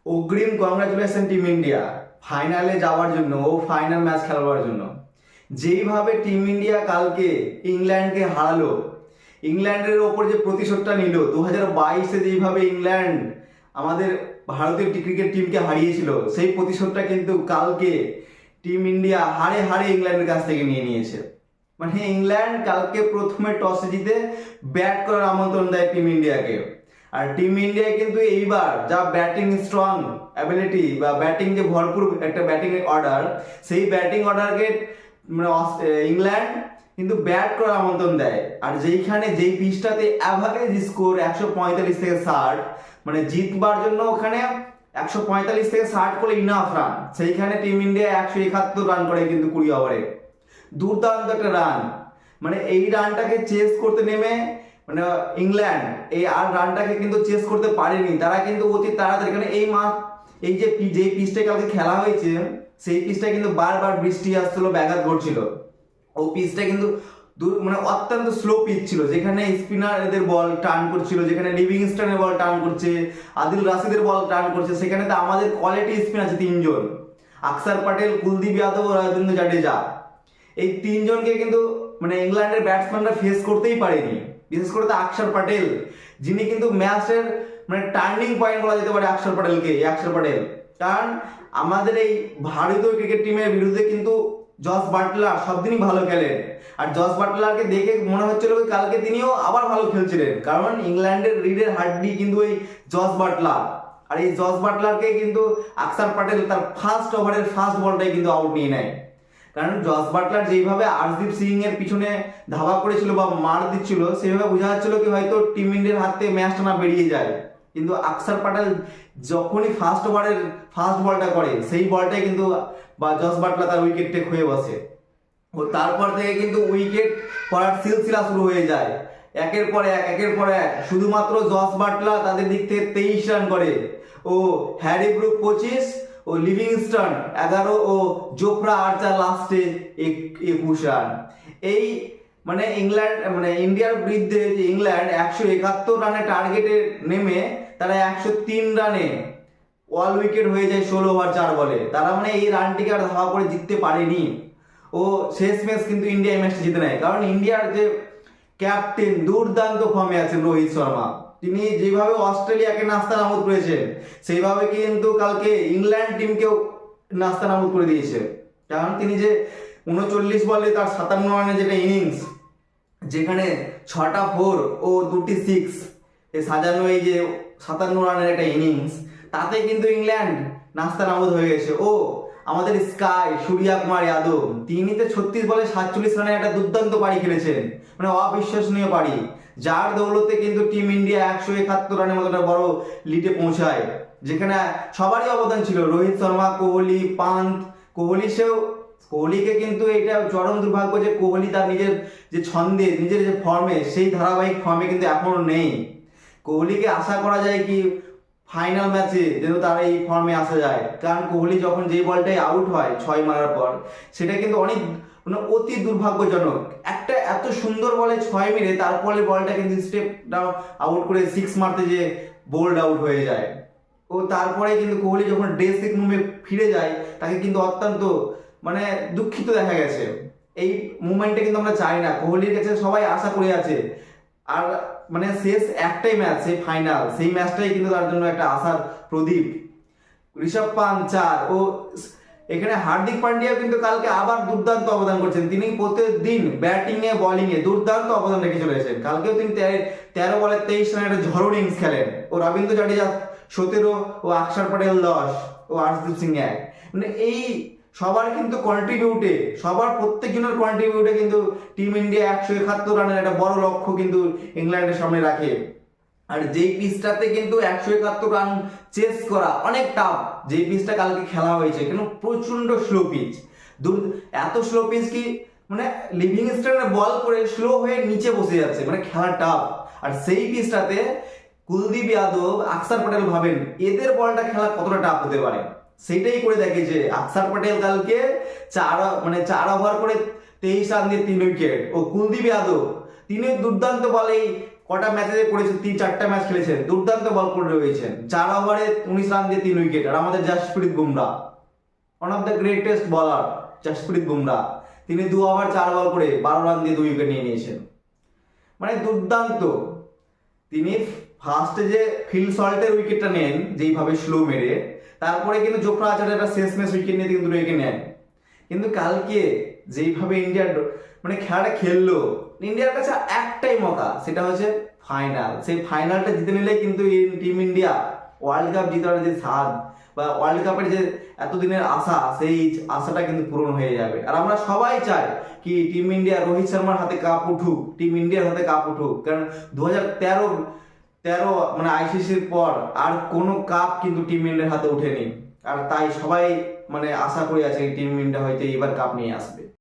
অগ্রিম congratulation team India ফাইনালে যাওয়ার জন্য ও ফাইনাল ম্যাচ খেলবার জন্য। যেইভাবে টিম ইন্ডিয়া কালকে ইংল্যান্ডকে হারালো, ইংল্যান্ডের ওপর যে প্রতিশোধটা নিল 2022-এ যেইভাবে ইংল্যান্ড আমাদের ভারতীয় ক্রিকেট টিমকে হারিয়েছিল, সেই প্রতিশোধটা কিন্তু কালকে টিম ইন্ডিয়া হারে হারে ইংল্যান্ডের কাছ থেকে নিয়ে নিয়েছে। মানে ইংল্যান্ড কালকে প্রথমে টসে জিতে ব্যাট করার আমন্ত্রণ দেয় টিম ইন্ডিয়াকে। আর টিম ইন্ডিয়া কিন্তু এইবার যা ব্যাটিং স্ট্রং অ্যাবিলিটি বা ব্যাটিং যে ভরপুর একটা ব্যাটিং অর্ডার, সেই ব্যাটিং অর্ডারকে মানে ইংল্যান্ড কিন্তু ব্যাট করার আমন্ত্রণ দেয়। আর যেই পিচটাতে অ্যাভারেজ স্কোর 145 থেকে 60, মানে জিতবার জন্য ওখানে 145 থেকে 60 করে ইনাফ রান, সেইখানে টিম ইন্ডিয়া 171 রান করে কিন্তু 20 ওভারে। দুর্দান্ত একটা রান। মানে এই রানটাকে চেস করতে নেমে মানে ইংল্যান্ড এই আর রানটাকে কিন্তু চেস করতে পারেনি। তারা কিন্তু অতি তাড়াতাড়ি, কারণ এই যে পিচটা কালকে খেলা হয়েছে, সেই পিচটা কিন্তু বারবার বৃষ্টি আসছিল, ব্যাঘাত ঘটছিল। ও পিচটা কিন্তু মানে অত্যন্ত স্লো পিচ ছিল, যেখানে স্পিনারদের বল টার্ন করছিল, যেখানে লিভিংস্টনের বল টার্ন করছে, আদিল রাশিদের বল টার্ন করছে। সেখানে তো আমাদের কোয়ালিটি স্পিন আছে তিনজন, আকসার প্যাটেল, কুলদীপ যাদব ও রবীন্দ্র জাডেজা। এই তিনজনকে কিন্তু মানে ইংল্যান্ডের ব্যাটসম্যানরা ফেস করতেই পারেনি। বিশেষ করে তো আকসার প্যাটেল, যিনি কিন্তু ম্যাচের মানে টার্নিং পয়েন্ট বলা যেতে পারে আকসার প্যাটেল। কারণ আমাদের এই ভারতীয় ক্রিকেট টিমের বিরুদ্ধে কিন্তু জস বাটলার সবদিনই ভালো খেলেন। আর জস বাটলারকে দেখে মনে হচ্ছিল কালকে তিনিও আবার ভালো খেলছিলেন, কারণ ইংল্যান্ডের রিডের হাড্ডি কিন্তু এই জস বাটলার। আর এই জস বাটলারকে কিন্তু আকসার প্যাটেল তার ফার্স্ট ওভারের ফার্স্ট বলটাই কিন্তু আউট নিয়ে নেয়। কারণ জস বাটলার যেইভাবে আর্শদীপ সিং এর পিছনে ধাওয়া করেছিল বা মার দিচ্ছিল, সেইভাবে বোঝা যাচ্ছিল কি হয়তো টিম ইন্ডিয়ার হাতে ম্যাচটা না বেরিয়ে যায়। কিন্তু আকসার প্যাটেল যখনই ফার্স্ট ওভারের ফার্স্ট বলটা করে, সেই বলটাই কিন্তু বা জস বাটলার তার উইকেট টেক হয়ে বসে। ও তারপর থেকে কিন্তু উইকেট পড়ার সিলসিলা শুরু হয়ে যায়, একের পর এক। শুধুমাত্র জস বাটলার তাদের দিক থেকে 23 রান করে, ও হ্যারি ব্রুক 25, ও লিভিংস্টন 11, ও জোফরা আর্চার লাস্টে 21 রান। এই মানে ইন্ডিয়ার বিরুদ্ধে যে ইংল্যান্ড 171 রানের টার্গেটে নেমে তারা 103 রানে অল উইকেট হয়ে যায় 16 ওভার 4 বলে। তারা মানে এই রানটিকে আর ধাওয়া করে জিততে পারেনি। ও শেষ ম্যাচ কিন্তু ইন্ডিয়া এই ম্যাচটা জিতে নেয়, কারণ ইন্ডিয়ার যে ক্যাপ্টেন দুর্দান্ত ফর্মে আছেন রোহিত শর্মা। তিনি যেভাবে অস্ট্রেলিয়াকে নাস্তানাবুদ করেছেন, সেইভাবে কিন্তু কালকে ইংল্যান্ড টিমকেও নাস্তানাবুদ করে দিয়েছে। কারণ তিনি যে 39 বলে তার 57 রানের যেটা ইনিংস, যেখানে 6টা 4 ও 2টি 6 সাজানো এই যে 57 রানের একটা ইনিংস, তাতে কিন্তু ইংল্যান্ড নাস্তানাবুদ হয়ে গেছে। ও আমাদের স্কাই সূর্যা কুমার যাদব, তিনি তো 36 বলে 47 রানের একটা দুর্দান্ত পারি খেলেছেন, মানে অবিশ্বাসনীয় পারি, যার দৌলতে কিন্তু টিম ইন্ডিয়া 171 রানের মতো একটা বড় লিডে পৌঁছায়। যেখানে সবারই অবদান ছিল, রোহিত শর্মা, কোহলি, পান্ত। কোহলিকে কিন্তু এটা চরম দুর্ভাগ্য যে কোহলি তার নিজের যে ছন্দে, নিজের যে ফর্মে, সেই ধারাবাহিক ফর্মে কিন্তু এখনো নেই। কোহলিকে আশা করা যায় কি ফাইনাল ম্যাচে যেন তার এই ফর্মে আসা যায়, কারণ কোহলি যখন যেই বলটাই আউট হয় 6 মারার পর, সেটা কিন্তু অনেক মানে অতি দুর্ভাগ্যজনক। একটা এত সুন্দর বলে 6 মেরে তারপরে বলটা কিন্তু স্টেপ আউট করে 6 মারতে যে বোল্ড আউট হয়ে যায়। ও তারপরে কিন্তু কোহলি যখন ড্রেসিং রুমে ফিরে যায়, তাকে কিন্তু অত্যন্ত মানে দুঃখিত দেখা গেছে। এই মুভমেন্টটা কিন্তু আমরা চাই না, কোহলির কাছে সবাই আশা করে আছে। আর মানে শেষ একটাই ম্যাচ, সেই ফাইনাল, সেই ম্যাচটাই কিন্তু তার জন্য একটা আশার প্রদীপ। ঋষভ পান্ত 4, ও এখানে হার্দিক পান্ডিয়া কিন্তু কালকে আবার দুর্দান্ত অবদান করছেন। তিনি প্রতিদিন ব্যাটিং এ বোলিং এ দুর্দান্ত অবদান রেখে চলেছেন। কালকেও তিনি 13 বলে 23 রানের একটা ঝড়ো ইনিংস খেলেন। ও রবীন্দ্র জাডেজা 17, ও আকসার প্যাটেল 10, ও আর্শদীপ সিং 1। মানে এই সবার কিন্তু কন্ট্রিবিউটে, সবার প্রত্যেকজনের কন্ট্রিবিউটে কিন্তু টিম ইন্ডিয়া 171 রানের একটা বড় লক্ষ্য কিন্তু ইংল্যান্ডের সামনে রাখে। আর যেই পিচটাতে কিন্তু 171 রান চেস করা অনেক টাফ, যেই পিচটা কালকে খেলা হয়েছে, কেন প্রচন্ড স্লো পিচ। এত স্লো পিচ কি মানে লিভিংস্টনের বল করে স্লো হয়ে নিচে বসে যাচ্ছে, মানে খেলা টাফ। আর সেই পিচটাতে কুলদীপ যাদব, আকসার প্যাটেল, ভাবেন এদের বলটা খেলা কতটা টাফ হতে পারে। সেটাই করে দেখেছে আকসার প্যাটেল কালকে 4 ওভার করে 23 রান দিয়ে 3 উইকেট। ও কুলদীপ যাদব তিনি দুর্দান্ত বলেই কটা ম্যাচে করেছেন, 3-4টা ম্যাচ খেলেছেন, দুর্দান্ত বল করে রয়েছেন। 4 ওভারে 19 রান দিয়ে 3 উইকেট। আর আমাদের Jasprit Bumrah, one of the greatest বলার জাসপ্রীত বুমরা, তিনি 2 ওভার 4 বল করে 12 রান দিয়ে 2 উইকেট নিয়ে নিয়েছেন। মানে দুর্দান্ত। তিনি ফার্স্টে যে ফিল সল্টের উইকেটটা নেন যেইভাবে স্লো মেরে, তারপরে কিন্তু জোফরা আর্চার একটা শেষ ম্যাচ উইকেট নিয়ে কিন্তু উইকেট নেন। কিন্তু কালকে যেইভাবে ইন্ডিয়ার মানে খেলাটা খেললো, ইন্ডিয়ার কাছে একটাই মৌকা, সেটা হচ্ছে ফাইনাল। সেই ফাইনালটা জিতে নিলে কিন্তু টিম ইন্ডিয়া ওয়ার্ল্ড কাপ জেতার যে স্বাদ বা ওয়ার্ল্ড কাপের যে এতদিনের আশা, সেই আশাটা কিন্তু পূরণ হয়ে যাবে। আর আমরা সবাই চাই কি টিম ইন্ডিয়া রোহিত শর্মার হাতে কাপ উঠুক, টিম ইন্ডিয়ার হাতে কাপ উঠুক। কারণ 2013 মানে আইসিসির পর আর কোনো কাপ কিন্তু টিম ইন্ডিয়ার হাতে ওঠেনি। আর তাই সবাই মানে আশা করে আছে টিম ইন্ডিয়া হয়তো এবার কাপ নিয়ে আসবে।